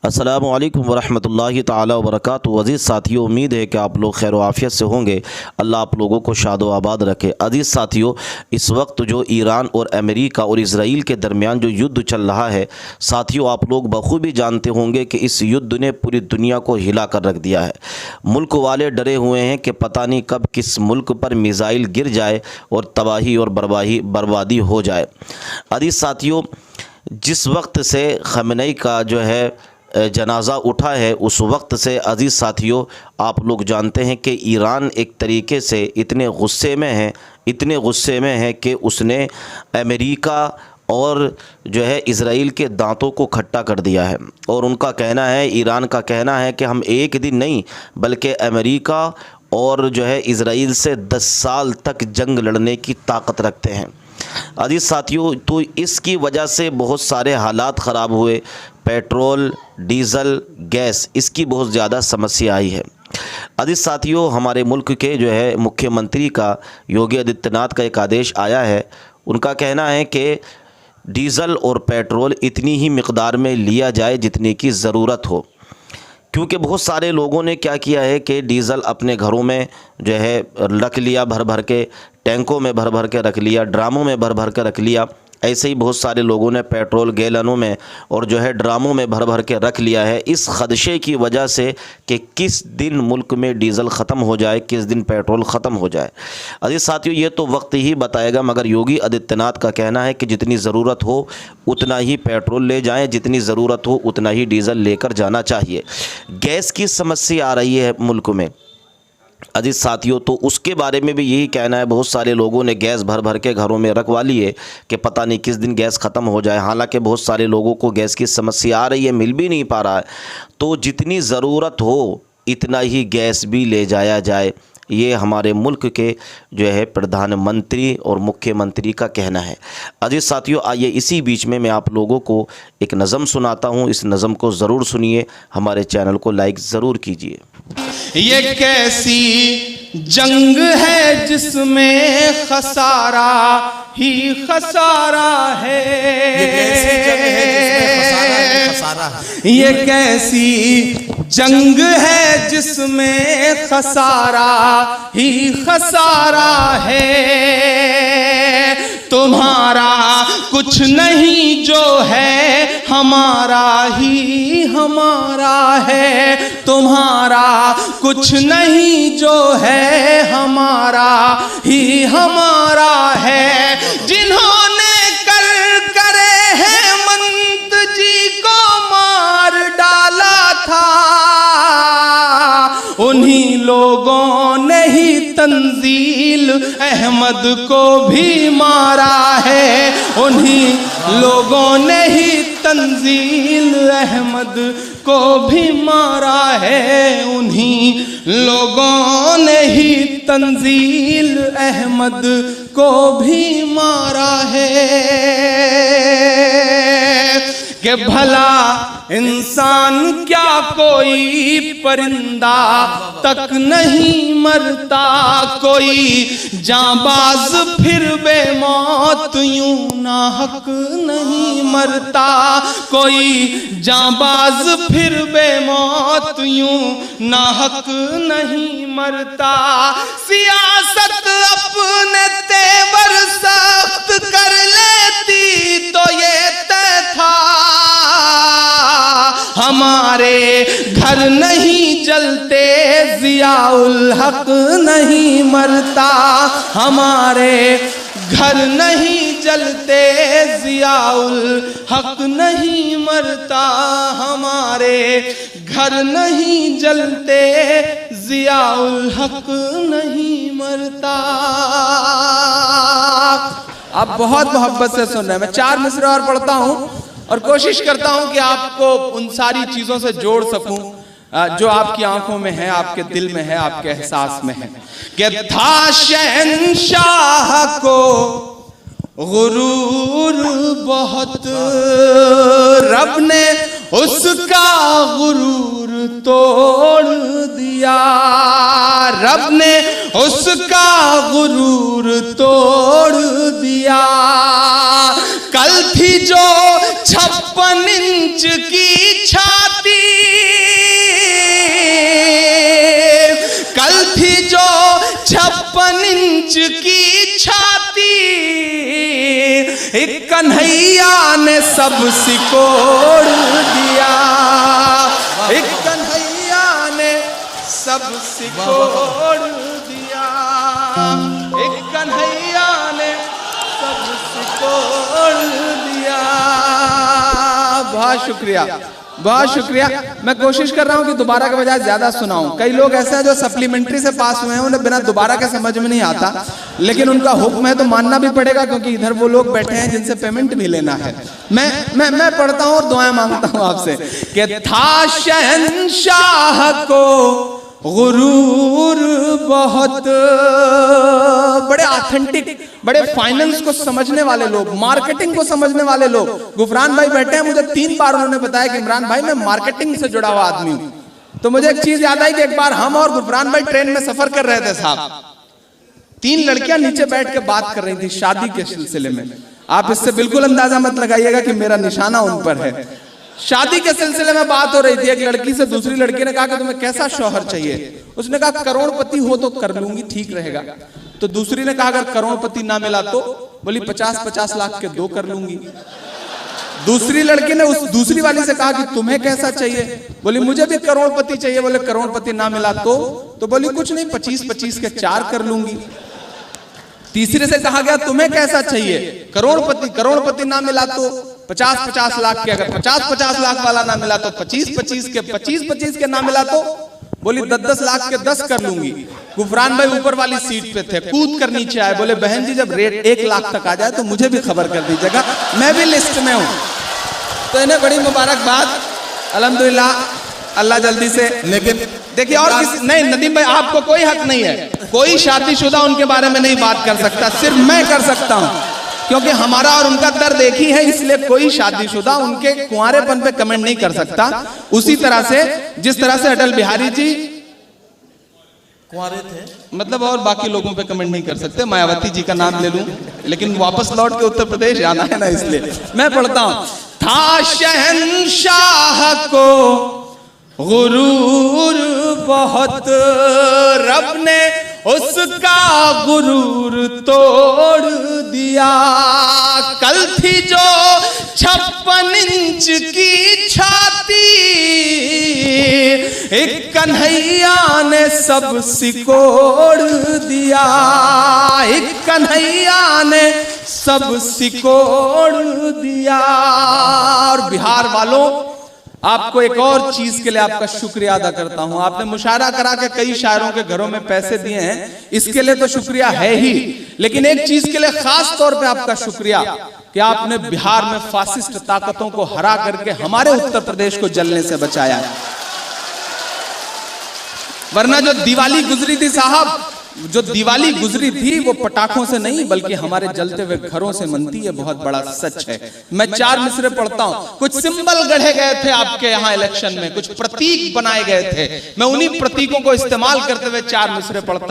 अस्सलामु अलैकुम वरहमतुल्लाहि ताला वबरकातुहू। अज़ीज़ साथियों, उम्मीद है कि आप लोग खैर व आफ़ियत से होंगे। अल्लाह आप लोगों को शाद व आबाद रखे। अज़ीज़ साथियों, इस वक्त जो ईरान और अमेरिका और इसराइल के दरमियान जो युद्ध चल रहा है, साथियों आप लोग बखूबी जानते होंगे कि इस युद्ध ने पूरी दुनिया को हिला कर रख दिया है। मुल्क वाले डरे हुए हैं कि पता नहीं कब किस मुल्क पर मिज़ाइल गिर जाए और तबाही और बर्बादी हो जाए। अज़ीज़ साथियों, जिस वक्त से ख़amenei का जो है जनाज़ा उठा है, उस वक्त से अज़ीज़ साथियों आप लोग जानते हैं कि ईरान एक तरीके से इतने गुस्से में है कि उसने अमेरिका और जो है इसराइल के दांतों को खट्टा कर दिया है। और उनका कहना है, ईरान का कहना है कि हम एक दिन नहीं बल्कि अमेरिका और जो है इसराइल से 10 साल तक जंग लड़ने की ताकत रखते हैं। अज़ीज़ साथियों, तो इसकी वजह से बहुत सारे हालात ख़राब हुए। पेट्रोल, डीज़ल, गैस, इसकी बहुत ज़्यादा समस्या आई है। अज़ीज़ साथियों, हमारे मुल्क के जो है मुख्यमंत्री का योगी आदित्यनाथ का एक आदेश आया है। उनका कहना है कि डीज़ल और पेट्रोल इतनी ही मिक़दार में लिया जाए जितनी की ज़रूरत हो, क्योंकि बहुत सारे लोगों ने क्या किया है कि डीज़ल अपने घरों में जो है रख लिया, भर भर के टैंकों में भर भर के रख लिया, ड्रामों में भर भर के रख लिया। ऐसे ही बहुत सारे लोगों ने पेट्रोल गैलनों में और जो है ड्रामों में भर भर के रख लिया है, इस ख़दशे की वजह से कि किस दिन मुल्क में डीज़ल ख़त्म हो जाए, किस दिन पेट्रोल ख़त्म हो जाए। अज़ीज़ साथियों, ये तो वक्त ही बताएगा, मगर योगी आदित्यनाथ का कहना है कि जितनी ज़रूरत हो उतना ही पेट्रोल ले जाएं, जितनी ज़रूरत हो उतना ही डीज़ल लेकर जाना चाहिए। गैस की समस्या आ रही है मुल्क में अज़ीज़ साथियों, तो उसके बारे में भी यही कहना है। बहुत सारे लोगों ने गैस भर भर के घरों में रखवा ली है कि पता नहीं किस दिन गैस ख़त्म हो जाए। हालांकि बहुत सारे लोगों को गैस की समस्या आ रही है, मिल भी नहीं पा रहा है। तो जितनी ज़रूरत हो इतना ही गैस भी ले जाया जाए, ये हमारे मुल्क के जो है प्रधानमंत्री और मुख्यमंत्री का कहना है। अज़ीज़ साथियों, आइए इसी बीच में मैं आप लोगों को एक नज़म सुनाता हूँ। इस नज़म को ज़रूर सुनिए, हमारे चैनल को लाइक ज़रूर कीजिए। ये कैसी जंग है जिसमें खसारा ही खसारा है। ये कैसी जंग है जिसमें खसारा ही खसारा है। तुम्हारा कुछ नहीं जो है हमारा ही हमारा है। तुम्हारा कुछ नहीं जो है हमारा ही हमारा है। जिन्होंने करे हेमंत जी को मार डाला था, उन्हीं लोगों ने ही तंजील अहमद को भी मारा है। उन्हीं लोगों ने ही तंजील अहमद को भी मारा है। उन्हीं लोगों ने ही तंजील अहमद को भी मारा है। कि भला इंसान क्या कोई परिंदा तक नहीं मरता, कोई जांबाज फिर बेमौत यूं ना हक नहीं मरता, कोई जांबाज फिर बेमौत यूं ना हक नहीं मरता। सियासत अपने तेवर सख्त कर लेती तो ये तय था, हमारे घर नहीं जलते जियाउल हक नहीं मरता। हमारे घर नहीं जलते जियाउल हक नहीं मरता। हमारे घर नहीं जलते जियाउल हक नहीं मरता। आप बहुत मोहब्बत से सुन रहे हैं। मैं 4 मिसरे और पढ़ता हूँ और कोशिश करता हूं कि आपको उन सारी चीजों से जोड़ सकूं जो आपकी आंखों में है, आपके दिल में है, आपके एहसास में है। कि था शहंशाह को गुरूर बहुत, रब ने उसका गुरूर तोड़ दिया। रब ने उसका गुरूर तोड़ दिया। कल थी जो 56 इंच की छाती, की छाती, एक कन्हैया ने सब सिकोड़ दिया, एक कन्हैया ने सब सिकोड़ दिया, एक कन्हैया ने सब सिकोड़ दिया। बहुत शुक्रिया, बहुत शुक्रिया। मैं कोशिश कर रहा हूं कि दोबारा के बजाय ज्यादा सुनाऊं। कई लोग ऐसे हैं जो सप्लीमेंट्री से पास हुए हैं, उन्हें बिना दोबारा के समझ में नहीं आता, लेकिन उनका हुक्म है तो मानना भी पड़ेगा, क्योंकि इधर वो लोग बैठे हैं जिनसे पेमेंट भी लेना है। मैं पढ़ता हूं और दुआएं मांगता हूं आपसे कि था शहंशाह को गुरूर बहुत, बड़े ऑथेंटिक, बड़े फाइनेंस को समझने वाले लोग, मार्केटिंग को समझने वाले लोग। गुफरान भाई बैठे हैं, मुझे 3 बार उन्होंने बताया कि इमरान भाई मैं मार्केटिंग से जुड़ा हुआ आदमी हूं। तो मुझे एक चीज याद आई कि एक बार हम और गुफरान भाई ट्रेन में सफर कर रहे थे साहब, 3 लड़कियां नीचे बैठ के बात कर रही थी शादी के सिलसिले में। आप इससे बिल्कुल अंदाजा मत लगाइएगा कि मेरा निशाना उन पर है। शादी के सिलसिले में बात हो रही थी। एक लड़की से दूसरी लड़की ने कहा कि तुम्हें कैसा शौहर चाहिए? उसने कहा करोड़पति हो तो कर लूंगी, ठीक रहेगा। तो दूसरी ने कहा अगर करोड़पति ना मिला तो? बोली 50-50 लाख के 2 कर लूंगी। दूसरी लड़की ने उस दूसरी वाली से कहा कि तुम्हें कैसा चाहिए? बोली मुझे भी करोड़पति चाहिए। बोले करोड़पति ना मिला तो? तो बोली कुछ नहीं, 25-25 के 4 कर लूंगी। तीसरे से कहा गया तुम्हें कैसा चाहिए? करोड़पति। करोड़पति ना मिला तो 50-50 लाख के, अगर 50-50 लाख वाला ना मिला तो 25-25 के, 25-25 के ना मिला तो? बोली 10-10 लाख के 10 कर लूंगी। गुफरान भाई ऊपर वाली सीट पे थे, कूद कर नीचे आए, बोले बहन जी जब रेट 1 लाख तक आ जाए तो मुझे भी खबर कर दीजिएगा, मैं भी लिस्ट में हूं। तो इन्हें बड़ी मुबारकबाद, अल्हम्दुलिल्लाह, अल्लाह जल्दी से। लेकिन देखिए और किसी नहीं, नदीम भाई आपको कोई हक नहीं है, कोई शादीशुदा उनके बारे में नहीं बात कर सकता, सिर्फ मैं कर सकता हूं, क्योंकि हमारा और उनका दर्द एक ही है। इसलिए कोई शादीशुदा उनके कुंवारेपन पे कमेंट नहीं कर सकता। उसी तरह से जिस तरह से अटल बिहारी जी कुंवारे थे, मतलब और बाकी लोगों पे कमेंट नहीं कर सकते। मायावती जी का नाम ले लूं, लेकिन वापस लौट के उत्तर प्रदेश जाना है ना, इसलिए मैं पढ़ता हूं। था शहंशाह को गुरूर बहुत, रब ने उसका गुरूर तोड़ दिया। कल थी जो 56 इंच की छाती, एक कन्हैया ने सब सिकोड़ दिया, एक कन्हैया ने सब सिकोड़ दिया। और बिहार वालों, आपको एक और चीज के लिए आपका शुक्रिया अदा करता हूं। आपने मुशायरा करा के कई शायरों के घरों में पैसे दिए हैं, इसके लिए तो शुक्रिया है ही, लेकिन एक चीज के लिए खास तौर पे आपका शुक्रिया कि आपने बिहार में फासिस्ट ताकतों को हरा करके हमारे उत्तर प्रदेश को जलने से बचाया। वरना जो दिवाली गुजरी थी साहब, जो दिवाली गुजरी थी वो पटाखों से नहीं बल्कि हमारे जलते हुए घरों से मनती है। बहुत बड़ा सच है। मैं 4 मिसरे पढ़ता हूं। कुछ सिंबल गढ़े गए थे आपके यहां इलेक्शन में, कुछ प्रतीक बनाए गए थे, मैं उन्हीं प्रतीकों को इस्तेमाल करते हुए 4 मिसरे पढ़ता